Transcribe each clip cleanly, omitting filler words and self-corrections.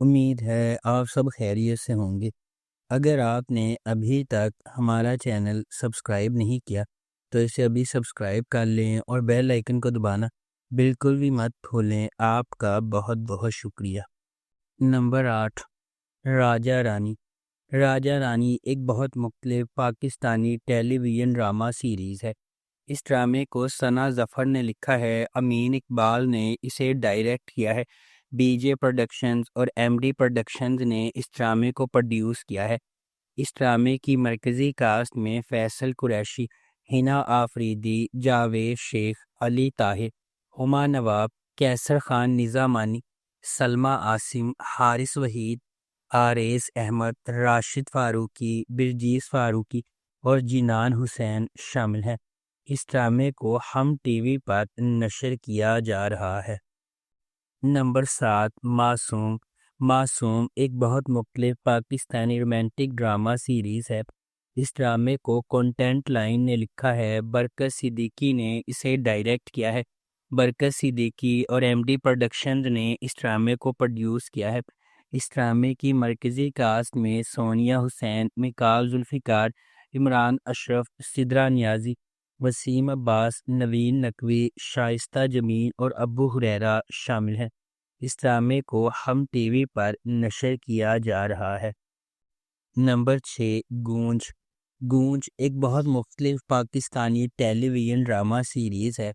امید ہے آپ سب خیریت سے ہوں گے۔ اگر آپ نے ابھی تک ہمارا چینل سبسکرائب نہیں کیا تو اسے ابھی سبسکرائب کر لیں اور بیل آئیکن کو دبانا بالکل بھی مت بھولیں۔ آپ کا بہت بہت شکریہ۔ نمبر 8، راجہ رانی۔ راجہ رانی ایک بہت مختلف پاکستانی ٹیلی ویژن ڈرامہ سیریز ہے۔ اس ڈرامے کو ثنا ظفر نے لکھا ہے، امین اقبال نے اسے ڈائریکٹ کیا ہے، بی جے پروڈکشنز اور ایم ڈی پروڈکشنز نے اس ڈرامے کو پروڈیوس کیا ہے۔ اس ڈرامے کی مرکزی کاسٹ میں فیصل قریشی، حنا آفریدی، جاوید شیخ، علی طاہر، ہما نواب، کیسر خان نظامانی، سلمیٰ عاصم، حارث وحید، آریز احمد، راشد فاروقی، برجیس فاروقی اور جینان حسین شامل ہیں۔ اس ڈرامے کو ہم ٹی وی پر نشر کیا جا رہا ہے۔ نمبر 7، معصوم۔ معصوم ایک بہت مختلف پاکستانی رومانٹک ڈرامہ سیریز ہے۔ اس ڈرامے کو کنٹینٹ لائن نے لکھا ہے، برکت صدیقی نے اسے ڈائریکٹ کیا ہے۔ برکت صدیقی اور ایم ڈی پروڈکشنز نے اس ڈرامے کو پروڈیوس کیا ہے۔ اس ڈرامے کی مرکزی کاسٹ میں سونیہ حسین، مکال ذوالفقار، عمران اشرف، سدرا نیازی، وسیم عباس، نوین نقوی، شائستہ جمیل اور ابو ہریرہ شامل ہیں۔ اس ڈرامے کو ہم ٹی وی پر نشر کیا جا رہا ہے۔ نمبر 6، گونج۔ گونج ایک بہت مختلف پاکستانی ٹیلی ویژن ڈرامہ سیریز ہے۔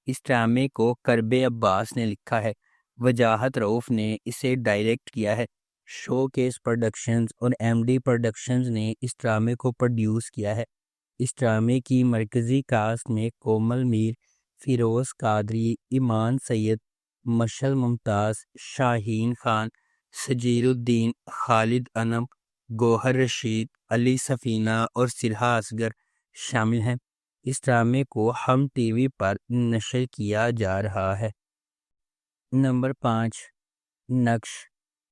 اس ڈرامے کو کرب عباس نے لکھا ہے، وجاہت رؤف نے اسے ڈائریکٹ کیا ہے۔ شو کیس پروڈکشنز اور ایم ڈی پروڈکشنز نے اس ڈرامے کو پروڈیوس کیا ہے۔ اس ڈرامے کی مرکزی کاسٹ میں کومل میر، فیروز قادری، ایمان سید، مشعل ممتاز، شاہین خان، سجیر الدین، خالد انم، گوہر رشید، علی سفینہ اور سرہا اصغر شامل ہیں۔ اس ڈرامے کو ہم ٹی وی پر نشر کیا جا رہا ہے۔ نمبر 5، نقش۔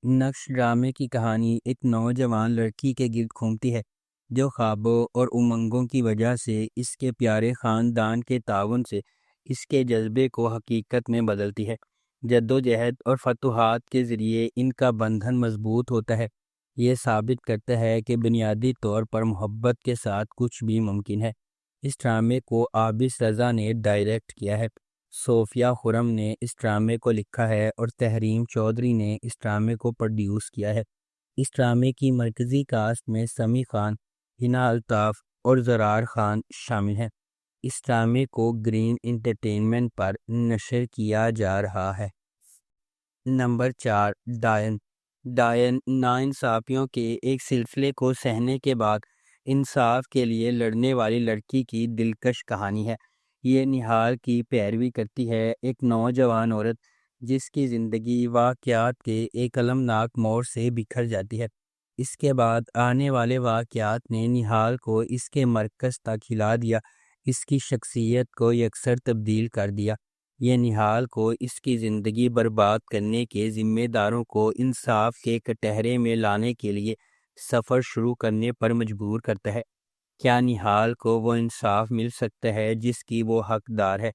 نقش ڈرامے کی کہانی ایک نوجوان لڑکی کے گرد گھومتی ہے جو خوابوں اور امنگوں کی وجہ سے اس کے پیارے خاندان کے تعاون سے اس کے جذبے کو حقیقت میں بدلتی ہے۔ جدوجہد اور فتوحات کے ذریعے ان کا بندھن مضبوط ہوتا ہے۔ یہ ثابت کرتا ہے کہ بنیادی طور پر محبت کے ساتھ کچھ بھی ممکن ہے۔ اس ڈرامے کو عابس رضا نے ڈائریکٹ کیا ہے۔ صوفیہ خرم نے اس ڈرامے کو لکھا ہے اور تحریم چودھری نے اس ڈرامے کو پروڈیوس کیا ہے۔ اس ڈرامے کی مرکزی کاسٹ میں سمیع خان، حنا الطاف اور زرار خان شامل ہیں۔ اس ڈرامے کو گرین انٹرٹینمنٹ پر نشر کیا جا رہا ہے۔ نمبر 4، ڈائن۔ ڈائن ناانصافیوں کے ایک سلسلے کو سہنے کے بعد انصاف کے لیے لڑنے والی لڑکی کی دلکش کہانی ہے۔ یہ نہال کی پیروی کرتی ہے، ایک نوجوان عورت جس کی زندگی واقعات کے ایک المناک موڑ سے بکھر جاتی ہے۔ اس کے بعد آنے والے واقعات نے نہال کو اس کے مرکز تک ہلا دیا، اس کی شخصیت کو یکسر تبدیل کر دیا۔ یہ نہال کو اس کی زندگی برباد کرنے کے ذمہ داروں کو انصاف کے کٹہرے میں لانے کے لیے سفر شروع کرنے پر مجبور کرتا ہے۔ کیا نہال کو وہ انصاف مل سکتا ہے جس کی وہ حقدار ہے؟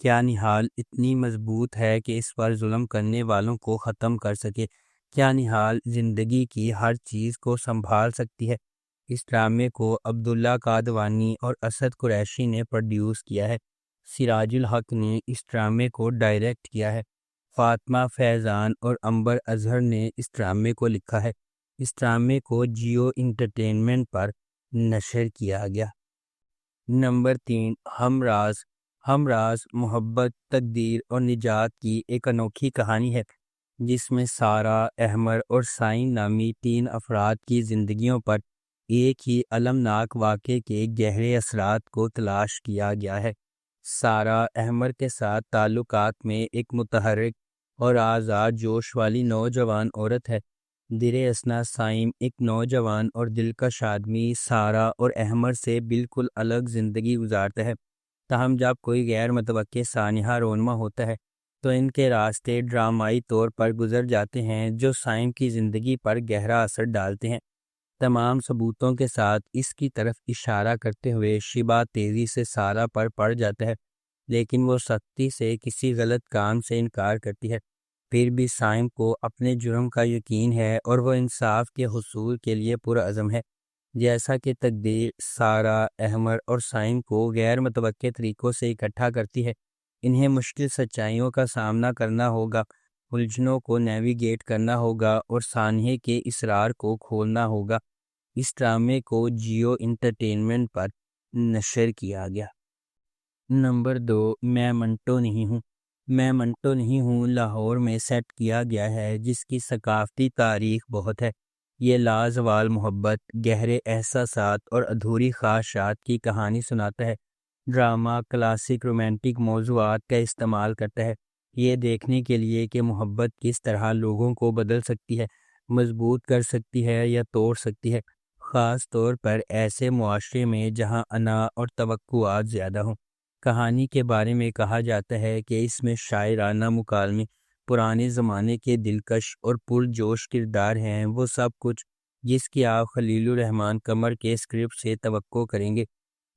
کیا نہال اتنی مضبوط ہے کہ اس پر ظلم کرنے والوں کو ختم کر سکے؟ کیا نہال زندگی کی ہر چیز کو سنبھال سکتی ہے؟ اس ڈرامے کو عبداللہ قادوانی اور اسد قریشی نے پروڈیوس کیا ہے۔ سراج الحق نے اس ڈرامے کو ڈائریکٹ کیا ہے۔ فاطمہ فیضان اور عنبر اظہر نے اس ڈرامے کو لکھا ہے۔ اس ڈرامے کو جیو انٹرٹینمنٹ پر نشر کیا گیا۔ نمبر 3، ہم راز۔ ہم راز محبت، تقدیر اور نجات کی ایک انوکھی کہانی ہے جس میں سارہ، احمر اور سائن نامی 3 افراد کی زندگیوں پر ایک ہی المناک واقعے کے گہرے اثرات کو تلاش کیا گیا ہے۔ سارہ احمر کے ساتھ تعلقات میں ایک متحرک اور آزاد جوش والی نوجوان عورت ہے۔ در اثنا سائم ایک نوجوان اور دلکش آدمی سارہ اور احمر سے بالکل الگ زندگی گزارتا ہے، تاہم جب کوئی غیر متوقع سانحہ رونما ہوتا ہے تو ان کے راستے ڈرامائی طور پر گزر جاتے ہیں جو سائم کی زندگی پر گہرا اثر ڈالتے ہیں۔ تمام ثبوتوں کے ساتھ اس کی طرف اشارہ کرتے ہوئے شبہ تیزی سے سارہ پر پڑ جاتا ہے، لیکن وہ سختی سے کسی غلط کام سے انکار کرتی ہے۔ پھر بھی سائم کو اپنے جرم کا یقین ہے اور وہ انصاف کے حصول کے لیے پرعزم ہے۔ جیسا کہ تقدیر سارہ، احمر اور سائم کو غیر متوقع طریقوں سے اکٹھا کرتی ہے، انہیں مشکل سچائیوں کا سامنا کرنا ہوگا، الجھنوں کو نیویگیٹ کرنا ہوگا اور سانحے کے اسرار کو کھولنا ہوگا۔ اس ڈرامے کو جیو انٹرٹینمنٹ پر نشر کیا گیا۔ نمبر 2، میں منٹو نہیں ہوں۔ میں منٹو نہیں ہوں لاہور میں سیٹ کیا گیا ہے، جس کی ثقافتی تاریخ بہت ہے۔ یہ لازوال محبت، گہرے احساسات اور ادھوری خواہشات کی کہانی سناتا ہے۔ ڈرامہ کلاسک رومانٹک موضوعات کا استعمال کرتا ہے، یہ دیکھنے کے لیے کہ محبت کس طرح لوگوں کو بدل سکتی ہے، مضبوط کر سکتی ہے یا توڑ سکتی ہے، خاص طور پر ایسے معاشرے میں جہاں انا اور توقعات زیادہ ہوں۔ کہانی کے بارے میں کہا جاتا ہے کہ اس میں شاعرانہ مکالمے، پرانے زمانے کے دلکش اور پرجوش کردار ہیں، وہ سب کچھ جس کی آپ خلیل الرحمن قمر کے اسکرپٹ سے توقع کریں گے۔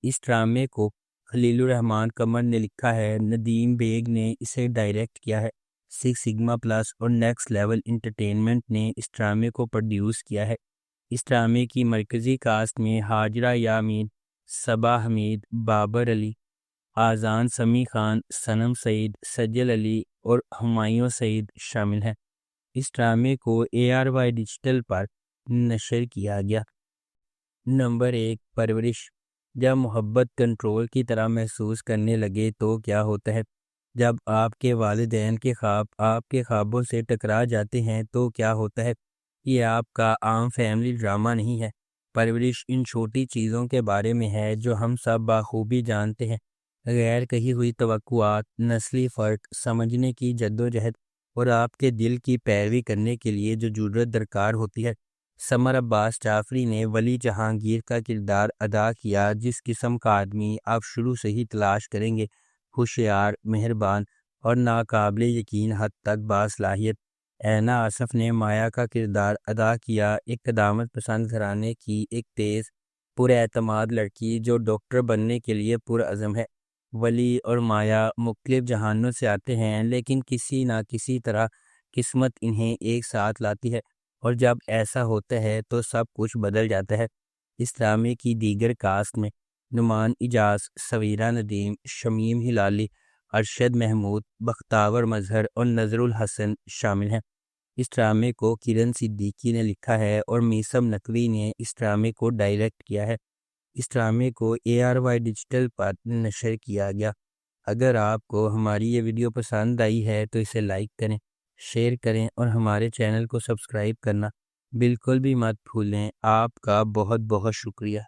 اس ڈرامے کو خلیل الرحمن قمر نے لکھا ہے، ندیم بیگ نے اسے ڈائریکٹ کیا ہے، سکس سگما پلس اور نیکسٹ لیول انٹرٹینمنٹ نے اس ڈرامے کو پروڈیوس کیا ہے۔ اس ڈرامے کی مرکزی کاسٹ میں ہاجرہ یامین، صبا حمید، بابر علی، آذان سمیع خان، صنم سعید، سجل علی اور ہمایوں سعید شامل ہیں۔ اس ڈرامے کو ARY ڈیجیٹل پر نشر کیا گیا۔ نمبر 1، پرورش۔ جب محبت کنٹرول کی طرح محسوس کرنے لگے تو کیا ہوتا ہے؟ جب آپ کے والدین کے خواب آپ کے خوابوں سے ٹکرا جاتے ہیں تو کیا ہوتا ہے؟ یہ آپ کا عام فیملی ڈرامہ نہیں ہے۔ پرورش ان چھوٹی چیزوں کے بارے میں ہے جو ہم سب بخوبی جانتے ہیں، غیر کہی ہوئی توقعات، نسلی فرق سمجھنے کی جدوجہد اور آپ کے دل کی پیروی کرنے کے لیے جو جرأت درکار ہوتی ہے۔ سمر عباس جعفری نے ولی جہانگیر کا کردار ادا کیا، جس قسم کا آدمی آپ شروع سے ہی تلاش کریں گے، ہوشیار، مہربان اور ناقابل یقین حد تک باصلاحیت۔ اینا آصف نے مایا کا کردار ادا کیا، ایک قدامت پسند گھرانے کی ایک تیز، پر اعتماد لڑکی جو ڈاکٹر بننے کے لیے پرعزم ہے۔ ولی اور مایا مختلف جہانوں سے آتے ہیں، لیکن کسی نہ کسی طرح قسمت انہیں ایک ساتھ لاتی ہے، اور جب ایسا ہوتا ہے تو سب کچھ بدل جاتا ہے۔ اس ڈرامے کی دیگر کاسٹ میں نعمان اجاز، سویرا ندیم، شمیم ہلالی، ارشد محمود، بختاور مظہر اور نظر الحسن شامل ہیں۔ اس ڈرامے کو کرن صدیقی نے لکھا ہے اور میثم نقوی نے اس ڈرامے کو ڈائریکٹ کیا ہے۔ اس ڈرامے کو ARY ڈیجیٹل پر نشر کیا گیا۔ اگر آپ کو ہماری یہ ویڈیو پسند آئی ہے تو اسے لائک کریں، شیئر کریں اور ہمارے چینل کو سبسکرائب کرنا بالکل بھی مت بھولیں۔ آپ کا بہت بہت شکریہ۔